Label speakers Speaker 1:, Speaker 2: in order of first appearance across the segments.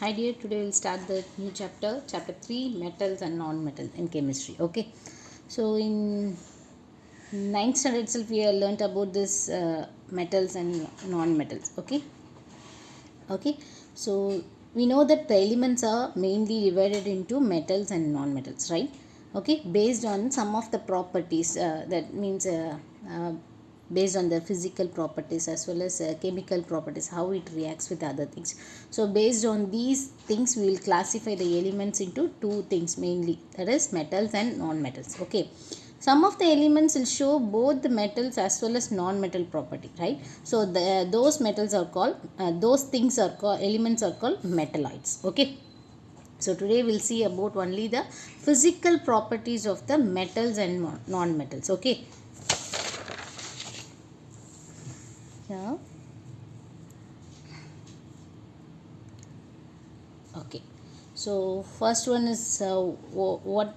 Speaker 1: Hi dear, today we'll start the new chapter, chapter 3, metals and non-metals in chemistry. Okay, so in ninth standard itself we have learnt about this metals and non-metals. Okay, so we know that the elements are mainly divided into metals and non-metals, right? Okay, based on some of the properties, that means uh, based on the physical properties as well as chemical properties, how it reacts with other things. So based on these things we will classify the elements into two things mainly, that is metals and non-metals. Okay, some of the elements will show both the metals as well as non-metal property, right? So those metals are called those things are called elements are called metalloids. Okay, so today we'll see about only the physical properties of the metals and non-metals. Okay, yeah. Okay, so first one is what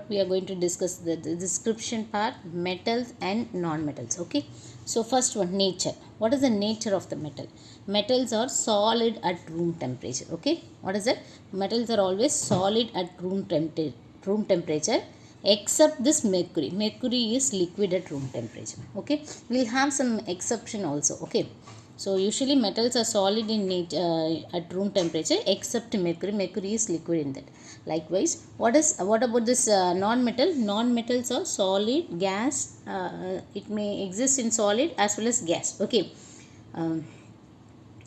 Speaker 1: we are going to discuss, the description part, metals and non-metals. Okay, so first one, nature. What is the nature of the metal? Metals are solid at room temperature. Okay, what is it? Metals are always solid at room temperature, except this mercury. Mercury is liquid at room temperature. Okay, we'll have some exception also. Okay, so usually metals are solid in nature at room temperature except mercury. Mercury is liquid in that. Likewise, what about this non-metal? Non-metals are solid, gas. It may exist in solid as well as gas. Okay, um,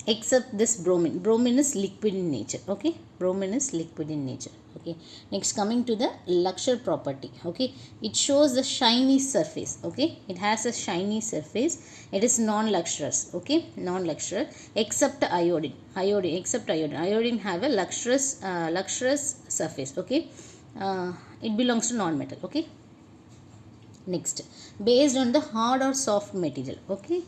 Speaker 1: except this bromine. Bromine is liquid in nature. Okay, bromine is liquid in nature. Okay, next, coming to the luxure property. Okay, it shows the shiny surface. Okay, it has a shiny surface. It is non-luxurious. Okay, non-luxurious except iodine. Iodine have a luxurious surface. Okay, it belongs to non-metal. Okay, next, based on the hard or soft material. Okay,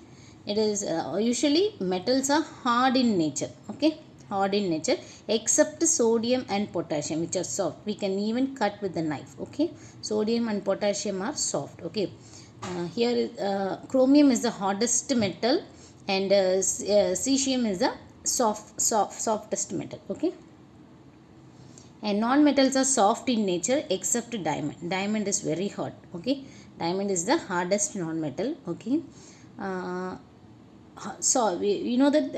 Speaker 1: it is usually metals are hard in nature. Okay, hard in nature except sodium and potassium, which are soft. We can even cut with the knife. Okay, sodium and potassium are soft. Okay, here chromium is the hardest metal, and cesium is the softest metal. Okay, and non-metals are soft in nature except diamond is very hard. Okay, diamond is the hardest non-metal. Okay, uh, so you know that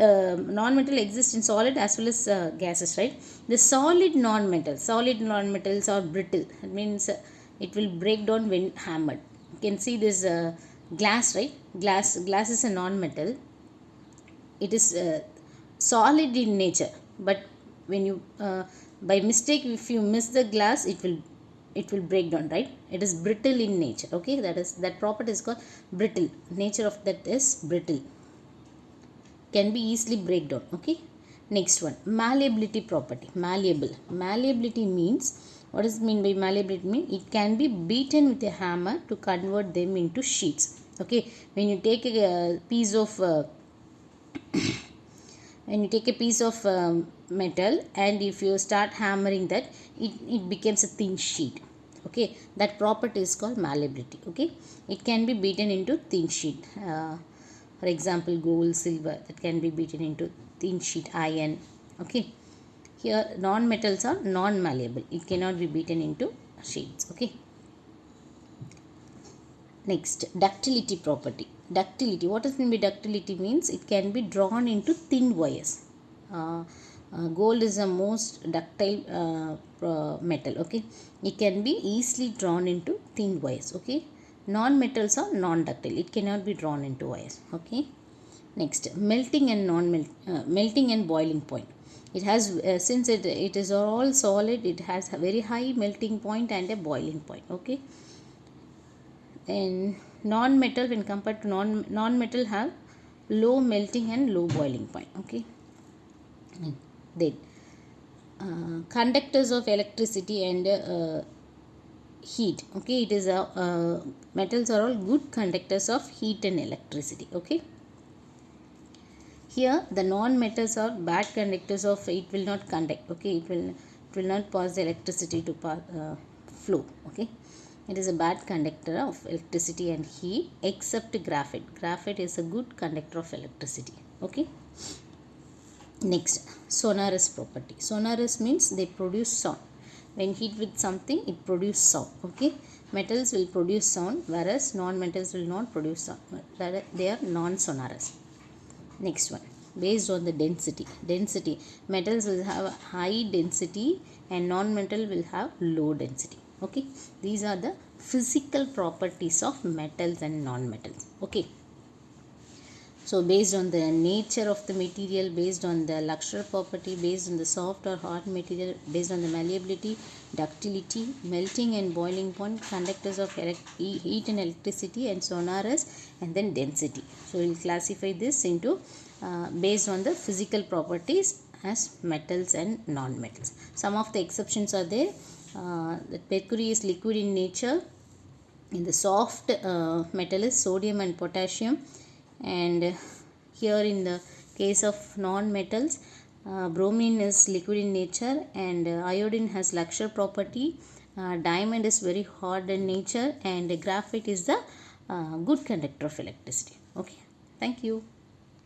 Speaker 1: non-metal exists in solid as well as gases, right? The solid non-metals are brittle. It means it will break down when hammered. You can see this glass, right? Glass is a non-metal. It is solid in nature, but when you by mistake if you miss the glass, it will break down, right? It is brittle in nature. Okay, that property is called brittle. Nature of that is brittle, can be easily break down. Okay, next one, malleability property. Malleability means, what does it mean by malleability? Mean it can be beaten with a hammer to convert them into sheets. Okay, when you take a piece of when you take a piece of metal, and if you start hammering that, it becomes a thin sheet. Okay, that property is called malleability. Okay, it can be beaten into thin sheet. For example, gold, silver, that can be beaten into thin sheet. Iron. Okay, here non-metals are non-malleable. It cannot be beaten into sheets. Okay, next, ductility property. Ductility, what does mean by ductility? Means it can be drawn into thin wires. Gold is the most ductile metal. Okay, it can be easily drawn into thin wires. Okay, non-metals are non-ductile. It cannot be drawn into wires. Okay, next, melting and melting and boiling point. It has since it is all solid, it has a very high melting point and a boiling point. Okay, and non-metal, when compared to non-metal, have low melting and low boiling point. Okay, then conductors of electricity and heat. Okay, it is a metals are all good conductors of heat and electricity. Okay, here the non-metals are bad conductors of, it will not conduct. Okay, it will not pass the electricity to flow. Okay, it is a bad conductor of electricity and heat except graphite. Graphite is a good conductor of electricity. Okay, Next, sonorous property. Sonorous means they produce sound. When heat with something, it produce sound. Okay, metals will produce sound, whereas non-metals will not produce sound. They are non-sonorous. Next one, based on the density. Density, metals will have high density and non-metal will have low density. Okay, these are the physical properties of metals and non-metals. Okay, so based on the nature of the material, based on the luxury property, based on the soft or hard material, based on the malleability, ductility, melting and boiling point, conductors of heat and electricity, and sonorous, and then density. So we will classify this into based on the physical properties as metals and non-metals. Some of the exceptions are there. That mercury is liquid in nature. In the soft metal is sodium and potassium, and here in the case of non-metals, bromine is liquid in nature, and iodine has luxury property. Diamond is very hard in nature, and graphite is the good conductor of electricity. Okay, thank you.